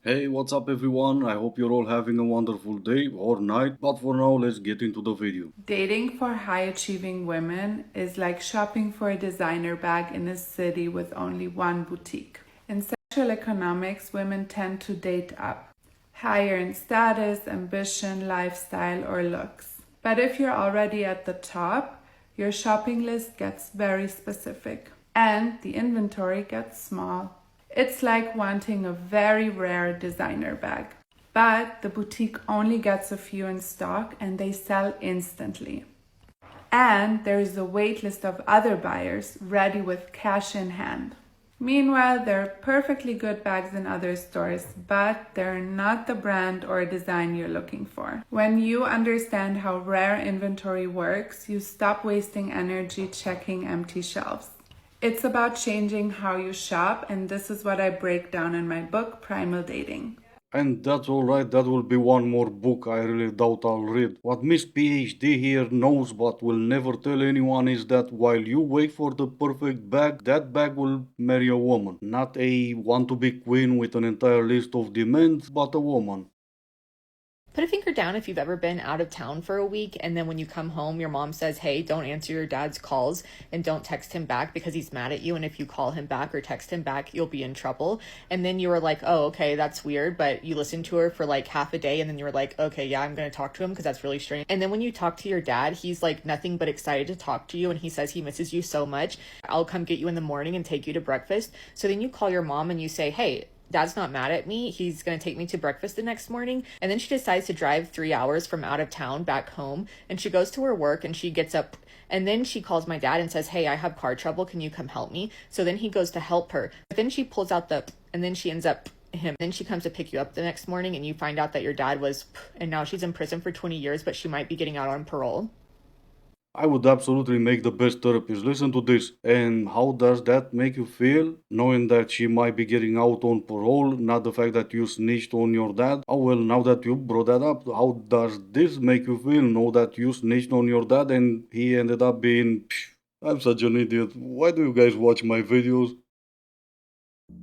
Hey, what's up everyone? I hope you're all having a wonderful day or night, but for now, let's get into the video. Dating for high achieving women is like shopping for a designer bag in a city with only one boutique. In sexual economics, women tend to date up, higher in status, ambition, lifestyle, or looks. But if you're already at the top, your shopping list gets very specific and the inventory gets small. It's like wanting a very rare designer bag. But the boutique only gets a few in stock and they sell instantly. And there is a wait list of other buyers ready with cash in hand. Meanwhile, there are perfectly good bags in other stores, but they're not the brand or design you're looking for. When you understand how rare inventory works, you stop wasting energy checking empty shelves. It's about changing how you shop, and this is what I break down in my book, Primal Dating. And that's alright, that will be one more book I really doubt I'll read. What Miss PhD here knows but will never tell anyone is that while you wait for the perfect bag, that bag will marry a woman. Not a want to be queen with an entire list of demands, but a woman. Put a finger down if you've ever been out of town for a week and then when you come home, your mom says, hey, don't answer your dad's calls and don't text him back because he's mad at you. And if you call him back or text him back, you'll be in trouble. And then you were like, oh, okay, that's weird. But you listened to her for like half a day and then you were like, okay, yeah, I'm going to talk to him because that's really strange. And then when you talk to your dad, he's like nothing but excited to talk to you. And he says he misses you so much. I'll come get you in the morning and take you to breakfast. So then you call your mom and you say, hey, Dad's not mad at me. He's going to take me to breakfast the next morning. And then she decides to drive 3 hours from out of town back home. And she goes to her work and she gets up. And then she calls my dad and says, hey, I have car trouble. Can you come help me? So then he goes to help her. But then she pulls out and then she ends up him. Then she comes to pick you up the next morning and you find out that your dad was, and now she's in prison for 20 years, but she might be getting out on parole. I would absolutely make the best therapist. Listen to this. And how does that make you feel? Knowing that she might be getting out on parole, not the fact that you snitched on your dad. Oh well, now that you brought that up, how does this make you feel? Know that you snitched on your dad and he ended up being. Psh, I'm such an idiot. Why do you guys watch my videos?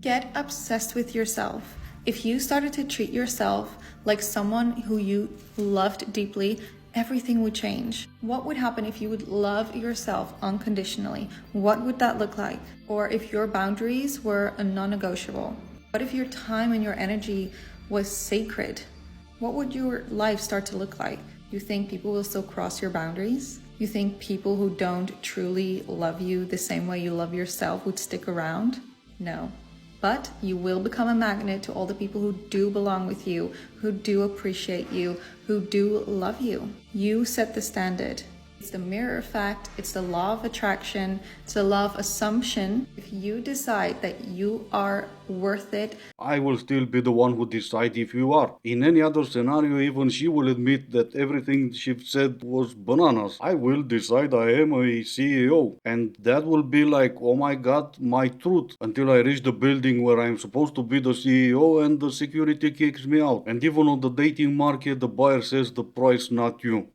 Get obsessed with yourself. If you started to treat yourself like someone who you loved deeply, everything would change. What would happen if you would love yourself unconditionally? What would that look like? Or if your boundaries were a non-negotiable? What if your time and your energy was sacred? What would your life start to look like? You think people will still cross your boundaries? You think people who don't truly love you the same way you love yourself would stick around? No. But you will become a magnet to all the people who do belong with you, who do appreciate you, who do love you. You set the standard. It's the mirror effect, it's the law of attraction, it's the law of assumption. If you decide that you are worth it, I will still be the one who decides if you are. In any other scenario, even she will admit that everything she said was bananas. I will decide I am a CEO. And that will be like, oh my god, my truth. Until I reach the building where I'm supposed to be the CEO and the security kicks me out. And even on the dating market, the buyer says the price, not you.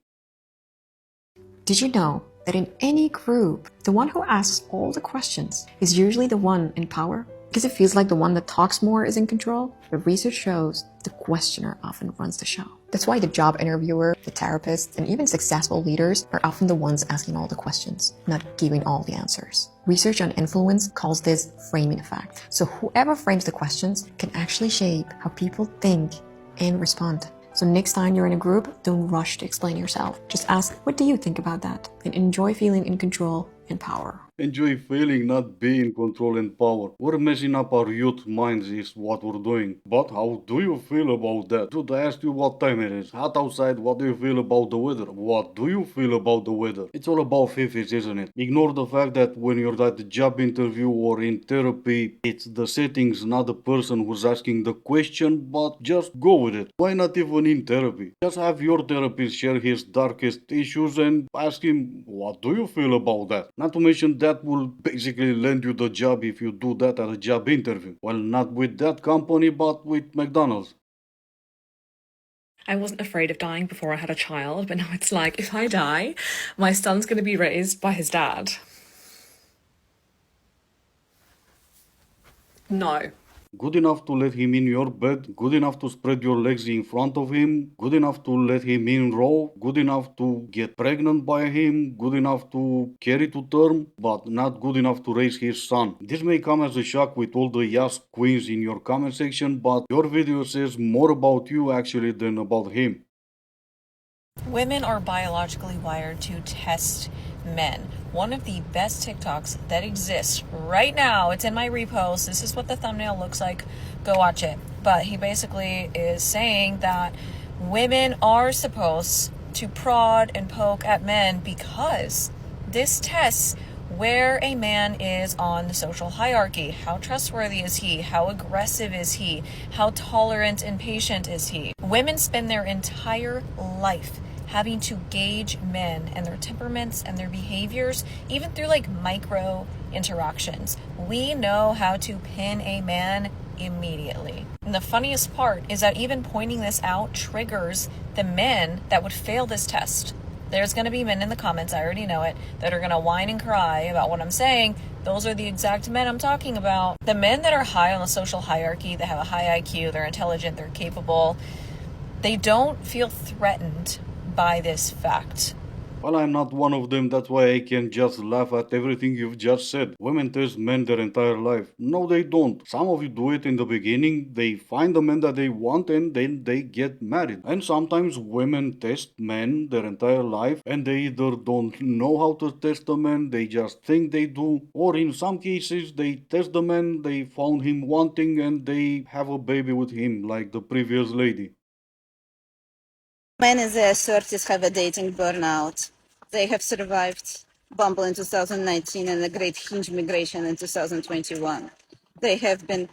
Did you know that in any group, the one who asks all the questions is usually the one in power? Because it feels like the one that talks more is in control. But research shows the questioner often runs the show. That's why the job interviewer, the therapist, and even successful leaders are often the ones asking all the questions, not giving all the answers. Research on influence calls this framing effect. So whoever frames the questions can actually shape how people think and respond. So next time you're in a group, don't rush to explain yourself. Just ask, what do you think about that? And enjoy feeling in control and power. Enjoy feeling not being control and power. We're messing up our youth minds is what we're doing. But how do you feel about that? Dude, I asked you what time it is. Hot outside, what do you feel about the weather? What do you feel about the weather? It's all about fifties, isn't it? Ignore the fact that when you're at the job interview or in therapy, it's the settings, not the person who's asking the question, but just go with it. Why not even in therapy? Just have your therapist share his darkest issues and ask him, what do you feel about that? Not to mention that will basically land you the job if you do that at a job interview. Well, not with that company, but with McDonald's. I wasn't afraid of dying before I had a child, but now it's like, if I die, my son's going to be raised by his dad. No. good enough to let him in your bed, good enough to spread your legs in front of him, good enough to let him in raw, good enough to get pregnant by him, good enough to carry to term, but not good enough to raise his son. This may come as a shock with all the yes queens in your comment section, but your video says more about you actually than about him. Women are biologically wired to test men. One of the best TikToks that exists right now, it's in my repost. This is what the thumbnail looks like. Go watch it. But he basically is saying that women are supposed to prod and poke at men because this tests where a man is on the social hierarchy. How trustworthy is he? How aggressive is he? How tolerant and patient is he? Women spend their entire life having to gauge men and their temperaments and their behaviors, even through like micro interactions. We know how to pin a man immediately. And the funniest part is that even pointing this out triggers the men that would fail this test. There's going to be men in the comments, I already know it, that are going to whine and cry about what I'm saying. Those are the exact men I'm talking about. The men that are high on the social hierarchy, that have a high IQ, they're intelligent, they're capable, they don't feel threatened by this fact. Well, I'm not one of them, that's why I can just laugh at everything you've just said. Women test men their entire life. No, they don't. Some of you do it in the beginning, they find the man that they want and then they get married. And sometimes women test men their entire life and they either don't know how to test a man, they just think they do, or in some cases they test the man, they found him wanting and they have a baby with him, like the previous lady. Men in their 30s have a dating burnout. They have survived Bumble in 2019 and the Great Hinge migration in 2021. They have been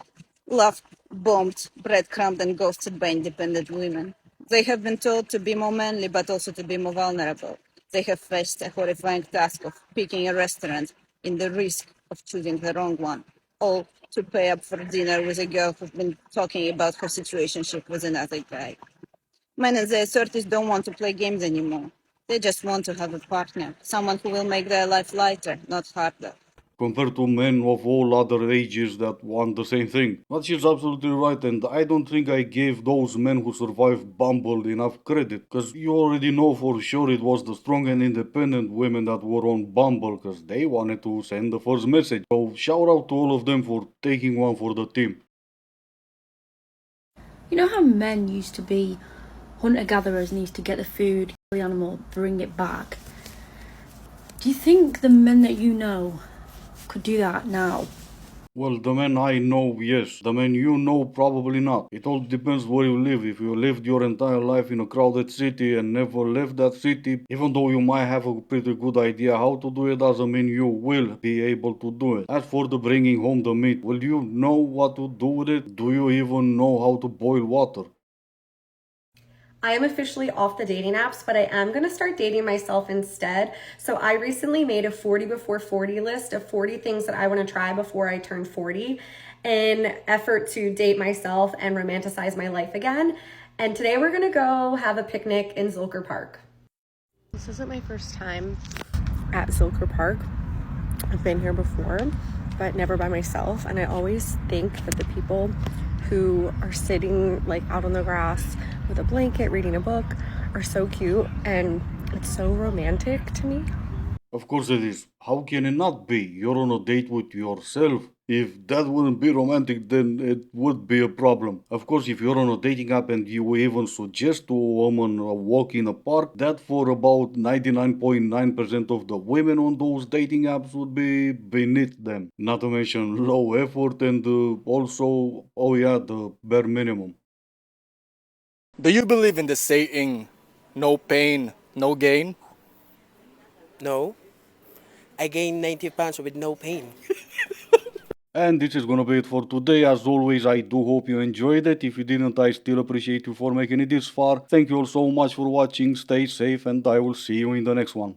loved, bombed, breadcrumbed, and ghosted by independent women. They have been told to be more manly, but also to be more vulnerable. They have faced a horrifying task of picking a restaurant in the risk of choosing the wrong one, all to pay up for dinner with a girl who's been talking about her situationship with another guy. Men in their 30s don't want to play games anymore. They just want to have a partner, someone who will make their life lighter, not harder. Compared to men of all other ages that want the same thing. But she's absolutely right, and I don't think I gave those men who survived Bumble enough credit, because you already know for sure it was the strong and independent women that were on Bumble, because they wanted to send the first message. So shout out to all of them for taking one for the team. You know how men used to be hunter-gatherers and used to get the food, kill the animal, bring it back? Do you think the men that you know could do that now? Well, the men I know, yes. The men you know, probably not. It all depends where you live. If you lived your entire life in a crowded city and never left that city, even though you might have a pretty good idea how to do it, doesn't mean you will be able to do it. As for the bringing home the meat, will you know what to do with it? Do you even know how to boil water? I am officially off the dating apps, but I am going to start dating myself instead. So I recently made a 40 before 40 list of 40 things that I want to try before I turn 40 in effort to date myself and romanticize my life again. And today we're going to go have a picnic in Zilker Park. This isn't my first time at Zilker Park. I've been here before, but never by myself. And I always think that the people who are sitting like out on the grass with a blanket reading a book are so cute, and it's so romantic to me. Of course it is. How can it not be? You're on a date with yourself. If that wouldn't be romantic, then it would be a problem. Of course, if you're on a dating app and you even suggest to a woman a walk in a park, that for about 99.9% of the women on those dating apps would be beneath them. Not to mention low effort and also, oh yeah, the bare minimum. Do you believe in the saying, no pain, no gain? No. I gained 90 pounds with no pain. And this is gonna be it for today. As always, I do hope you enjoyed it. If you didn't, I still appreciate you for making it this far. Thank you all so much for watching. Stay safe and I will see you in the next one.